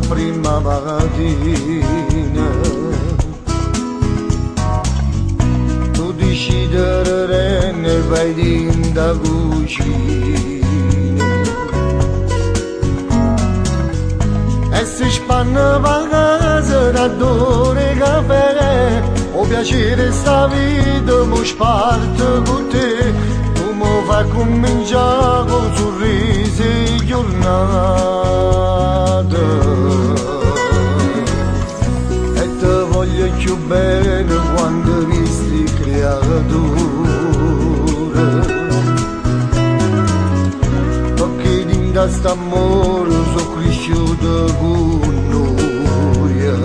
prima mattina tu decidere ne vai in da cucina e si spanna va a casa da dore caffè o piacere sta vita mo sparte con te tu mo fa cominciare con sorrisi giornata e te voglio più bene quando visti creatura perché in questo amore sono cresciuto con noia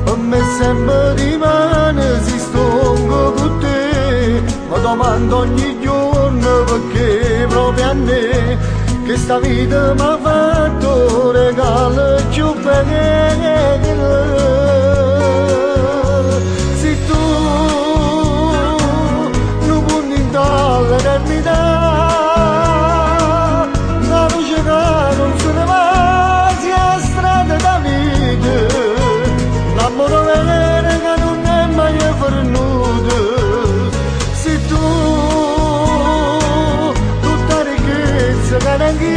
per me sempre rimane si stongo con te ma domando ogni giorno perché proprio a me che sta vita mi ha fatto regalo più bello se tu non puoi indare l'eternità la luce che non se ne va sia strada da vita l'amore vero che non è mai venuto se tu tutta ricchezza che neanche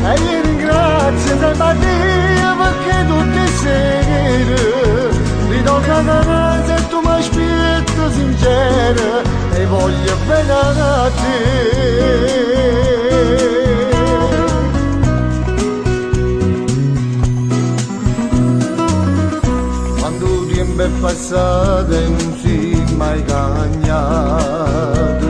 e io ringrazio sempre Dio perché tutte sere ritorno a casa e tu mi aspetti sincera e voglio bene a te quando il tempo è passato e non si è mai cagnato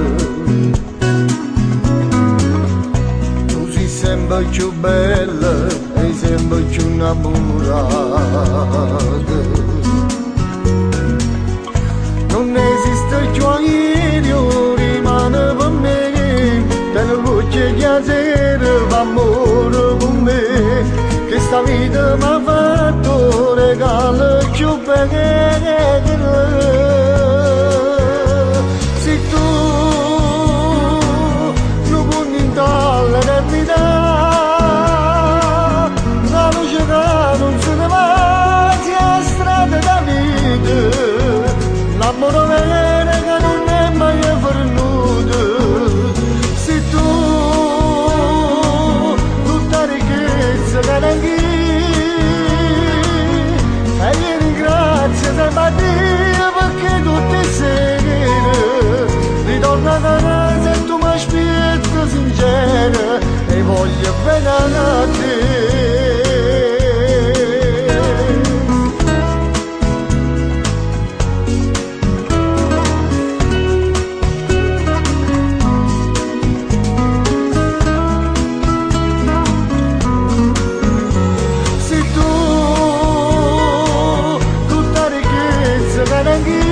tu sei sempre più bella e sempre più innamorata non esiste più aereo rimane per me te lo voce che a sera fa amore con me che sta vita mi ha fatto regalo più bello se tu non puoi indare l'eternità la luce che non se ne va sia strada da vita l'amore vero che non è mai venuto se tu tutta ricchezza che neanche e io ringrazio sempre Dio perché tutte sere ritorno a casa e tu mi aspetti sincera e voglio bene a te se tu tutta ricchezza che neanche